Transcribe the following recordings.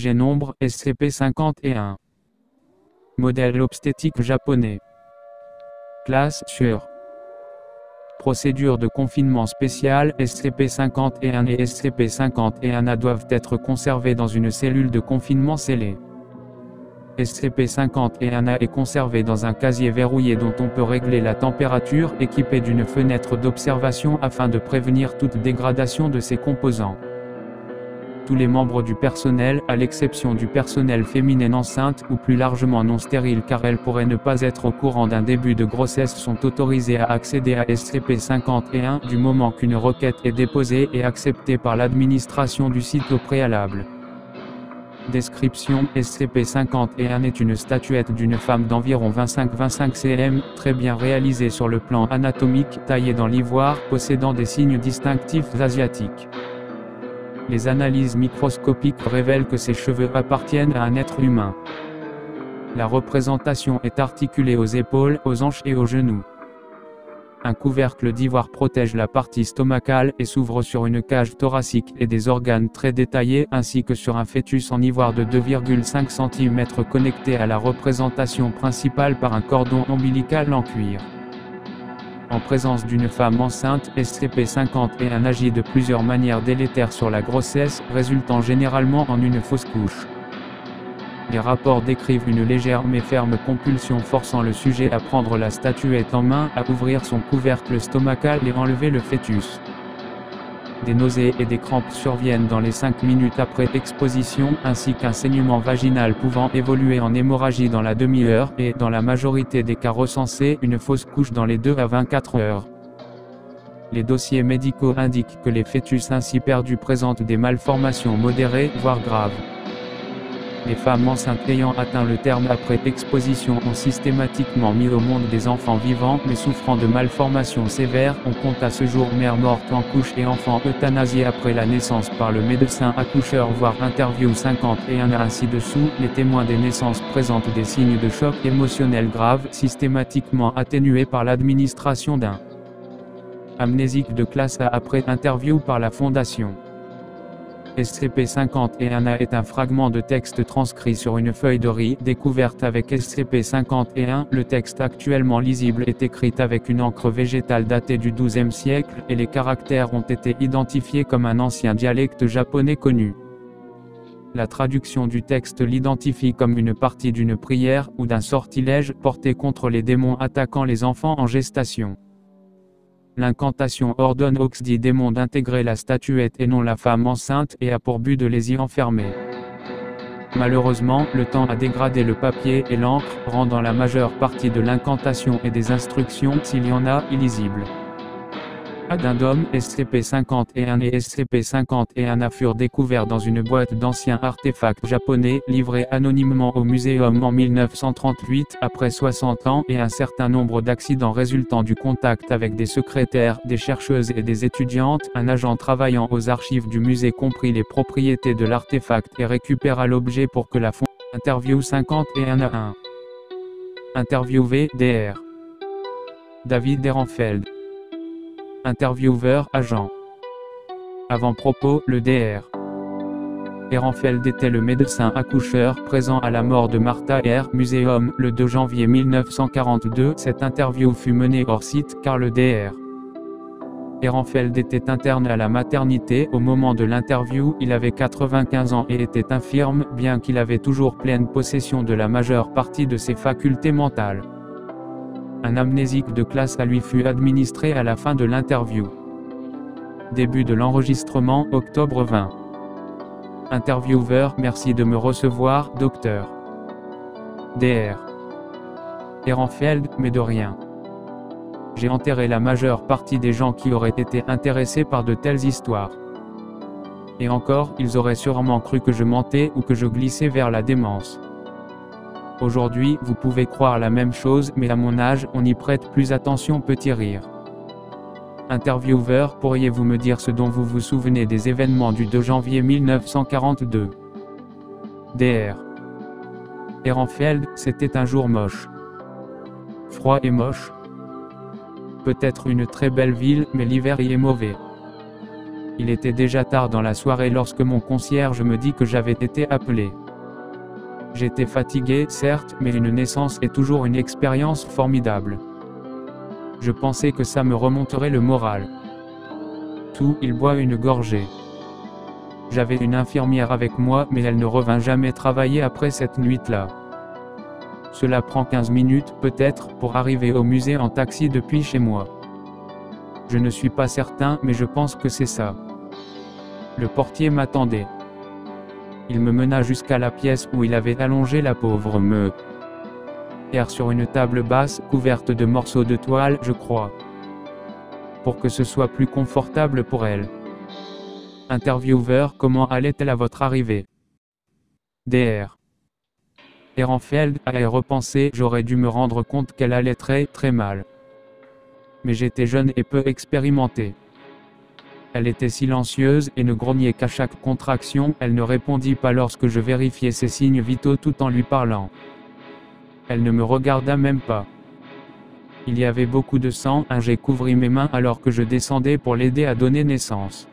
Sujet nombre, SCP-51. Modèle obstétrique japonais. Classe, sur. Procédure de confinement spéciale, SCP-51 et SCP-51A doivent être conservés dans une cellule de confinement scellée. SCP-51A est conservé dans un casier verrouillé dont on peut régler la température, équipé d'une fenêtre d'observation afin de prévenir toute dégradation de ses composants. Tous les membres du personnel, à l'exception du personnel féminin enceinte ou plus largement non stérile car elle pourrait ne pas être au courant d'un début de grossesse, sont autorisés à accéder à SCP-51 du moment qu'une requête est déposée et acceptée par l'administration du site au préalable. Description: SCP-51 est une statuette d'une femme d'environ 25 cm, très bien réalisée sur le plan anatomique, taillée dans l'ivoire, possédant des signes distinctifs asiatiques. Les analyses microscopiques révèlent que ses cheveux appartiennent à un être humain. La représentation est articulée aux épaules, aux hanches et aux genoux. Un couvercle d'ivoire protège la partie stomacale et s'ouvre sur une cage thoracique et des organes très détaillés ainsi que sur un fœtus en ivoire de 2,5 cm connecté à la représentation principale par un cordon ombilical en cuir. En présence d'une femme enceinte, SCP-51 agit de plusieurs manières délétères sur la grossesse, résultant généralement en une fausse couche. Les rapports décrivent une légère mais ferme compulsion forçant le sujet à prendre la statuette en main, à ouvrir son couvercle stomacal et enlever le fœtus. Des nausées et des crampes surviennent dans les 5 minutes après exposition, ainsi qu'un saignement vaginal pouvant évoluer en hémorragie dans la demi-heure, et, dans la majorité des cas recensés, une fausse couche dans les 2 à 24 heures. Les dossiers médicaux indiquent que les fœtus ainsi perdus présentent des malformations modérées, voire graves. Les femmes enceintes ayant atteint le terme après exposition ont systématiquement mis au monde des enfants vivants, mais souffrant de malformations sévères. On compte à ce jour mères mortes en couche et enfants euthanasiés après la naissance par le médecin accoucheur, voire interview 51 ainsi dessous. Les témoins des naissances présentent des signes de choc émotionnel grave, systématiquement atténués par l'administration d'un amnésique de classe A après interview par la Fondation. SCP-51A est un fragment de texte transcrit sur une feuille de riz, découverte avec SCP-51. Le texte actuellement lisible est écrit avec une encre végétale datée du XIIe siècle, et les caractères ont été identifiés comme un ancien dialecte japonais connu. La traduction du texte l'identifie comme une partie d'une prière, ou d'un sortilège, porté contre les démons attaquant les enfants en gestation. L'incantation ordonne aux dits démons d'intégrer la statuette et non la femme enceinte, et a pour but de les y enfermer. Malheureusement, le temps a dégradé le papier et l'encre, rendant la majeure partie de l'incantation et des instructions, s'il y en a, illisibles. Addendum, SCP-51 et SCP-51A furent découverts dans une boîte d'anciens artefacts japonais, livrés anonymement au muséum en 1938, après 60 ans et un certain nombre d'accidents résultant du contact avec des secrétaires, des chercheuses et des étudiantes. Un agent travaillant aux archives du musée comprit les propriétés de l'artefact et récupéra l'objet pour que la Fondation. Interview 51A1. Interviewé, Dr. David Ehrenfeld. Intervieweur, agent. Avant-propos, le Dr. Ehrenfeld était le médecin accoucheur présent à la mort de Martha R. Muséum, le 2 janvier 1942. Cette interview fut menée hors site, car le Dr. Ehrenfeld était interne à la maternité. Au moment de l'interview, il avait 95 ans et était infirme, bien qu'il avait toujours pleine possession de la majeure partie de ses facultés mentales. Un amnésique de classe A lui fut administré à la fin de l'interview. Début de l'enregistrement, octobre 20. Intervieweur: merci de me recevoir, docteur. Dr. Ehrenfeld: mais de rien. J'ai enterré la majeure partie des gens qui auraient été intéressés par de telles histoires. Et encore, ils auraient sûrement cru que je mentais ou que je glissais vers la démence. Aujourd'hui, vous pouvez croire la même chose, mais à mon âge, on y prête plus attention. Petit rire. Intervieweur: pourriez-vous me dire ce dont vous vous souvenez des événements du 2 janvier 1942? Dr. Ehrenfeld: c'était un jour moche. Froid et moche. Peut-être une très belle ville, mais l'hiver y est mauvais. Il était déjà tard dans la soirée lorsque mon concierge me dit que j'avais été appelé. J'étais fatigué, certes, mais une naissance est toujours une expérience formidable. Je pensais que ça me remonterait le moral. Il boit une gorgée. J'avais une infirmière avec moi, mais elle ne revint jamais travailler après cette nuit-là. Cela prend 15 minutes, peut-être, pour arriver au musée en taxi depuis chez moi. Je ne suis pas certain, mais je pense que c'est ça. Le portier m'attendait. Il me mena jusqu'à la pièce où il avait allongé la pauvre me. Sur une table basse, couverte de morceaux de toile, je crois. Pour que ce soit plus confortable pour elle. Intervieweur: comment allait-elle à votre arrivée? Dr. Ehrenfeld: à y repenser, j'aurais dû me rendre compte qu'elle allait très, très mal. Mais j'étais jeune et peu expérimenté. Elle était silencieuse et ne grognait qu'à chaque contraction, elle ne répondit pas lorsque je vérifiais ses signes vitaux tout en lui parlant. Elle ne me regarda même pas. Il y avait beaucoup de sang, un jet couvrit mes mains alors que je descendais pour l'aider à donner naissance.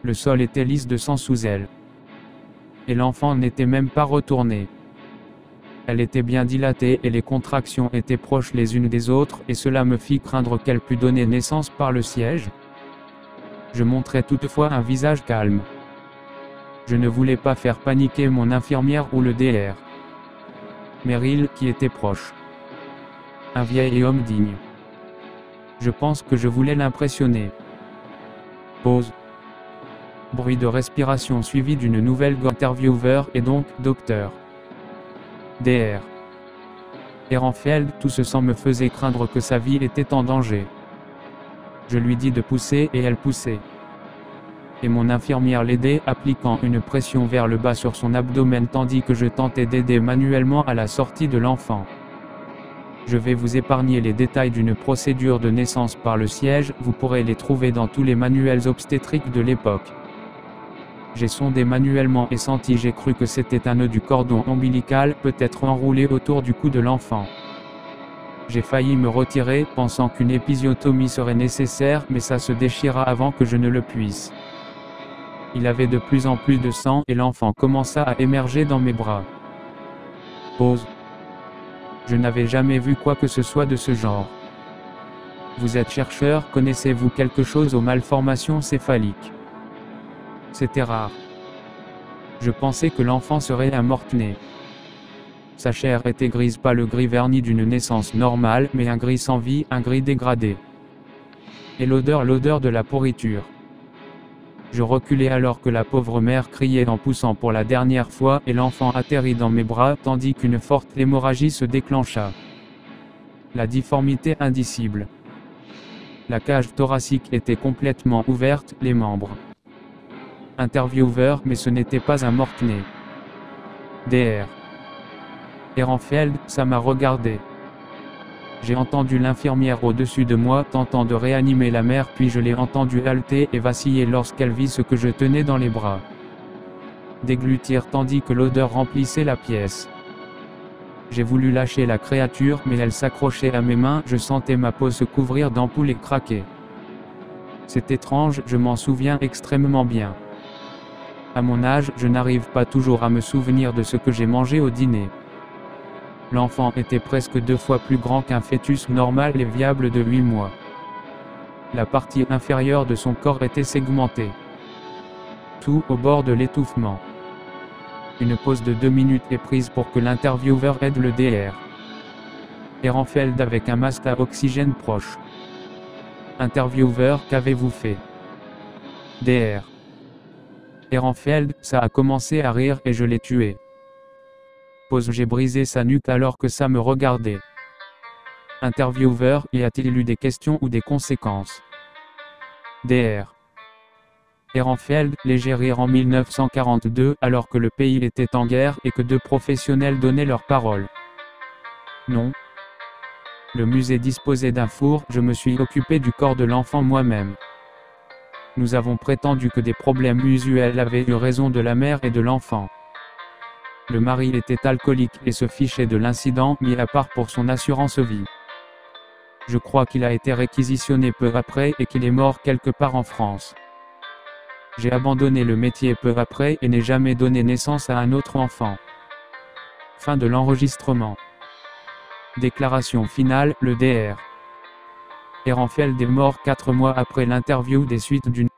Le sol était lisse de sang sous elle. Et l'enfant n'était même pas retourné. Elle était bien dilatée et les contractions étaient proches les unes des autres, et cela me fit craindre qu'elle pût donner naissance par le siège. Je montrais toutefois un visage calme. Je ne voulais pas faire paniquer mon infirmière ou le Dr. Merrill, qui était proche. Un vieil homme digne. Je pense que je voulais l'impressionner. Pause. Bruit de respiration suivi d'une nouvelle intervieweur et donc, docteur. Dr. Ehrenfeld: tout ce sang me faisait craindre que sa vie était en danger. Je lui dis de pousser et elle poussait. Et mon infirmière l'aidait, appliquant une pression vers le bas sur son abdomen tandis que je tentais d'aider manuellement à la sortie de l'enfant. Je vais vous épargner les détails d'une procédure de naissance par le siège, vous pourrez les trouver dans tous les manuels obstétriques de l'époque. J'ai sondé manuellement et senti, j'ai cru que c'était un nœud du cordon ombilical, peut-être enroulé autour du cou de l'enfant. J'ai failli me retirer, pensant qu'une épisiotomie serait nécessaire, mais ça se déchira avant que je ne le puisse. Il avait de plus en plus de sang et l'enfant commença à émerger dans mes bras. Pause. Je n'avais jamais vu quoi que ce soit de ce genre. Vous êtes chercheur, connaissez-vous quelque chose aux malformations céphaliques? C'était rare. Je pensais que l'enfant serait un mort-né. Sa chair était grise, pas le gris verni d'une naissance normale, mais un gris sans vie, un gris dégradé. Et l'odeur de la pourriture. Je reculai alors que la pauvre mère criait en poussant pour la dernière fois et l'enfant atterrit dans mes bras tandis qu'une forte hémorragie se déclencha. La difformité indicible. La cage thoracique était complètement ouverte, les membres. Intervieweur: mais ce n'était pas un mort-né. Dr. Ehrenfeld: ça m'a regardé. J'ai entendu l'infirmière au-dessus de moi tentant de réanimer la mère, puis je l'ai entendue halter et vaciller lorsqu'elle vit ce que je tenais dans les bras. Déglutir tandis que l'odeur remplissait la pièce. J'ai voulu lâcher la créature, mais elle s'accrochait à mes mains, je sentais ma peau se couvrir d'ampoules et craquer. C'est étrange, je m'en souviens extrêmement bien. À mon âge, je n'arrive pas toujours à me souvenir de ce que j'ai mangé au dîner. L'enfant était presque 2 fois plus grand qu'un fœtus normal et viable de 8 mois. La partie inférieure de son corps était segmentée. Tout au bord de l'étouffement. Une pause de 2 minutes est prise pour que l'intervieweur aide le Dr. Ehrenfeld avec un masque à oxygène proche. Intervieweur: qu'avez-vous fait? Dr. Ehrenfeld: ça a commencé à rire et je l'ai tué. Pause. J'ai brisé sa nuque alors que ça me regardait. Intervieweur: y a-t-il eu des questions ou des conséquences? Dr. Ehrenfeld: léger rire en 1942 alors que le pays était en guerre et que 2 professionnels donnaient leur parole. Non. Le musée disposait d'un four, je me suis occupé du corps de l'enfant moi-même. Nous avons prétendu que des problèmes usuels avaient eu raison de la mère et de l'enfant. Le mari était alcoolique et se fichait de l'incident, mis à part pour son assurance vie. Je crois qu'il a été réquisitionné peu après et qu'il est mort quelque part en France. J'ai abandonné le métier peu après et n'ai jamais donné naissance à un autre enfant. Fin de l'enregistrement. Déclaration finale, le Dr. Ehrenfeld est mort 4 mois après l'interview des suites d'une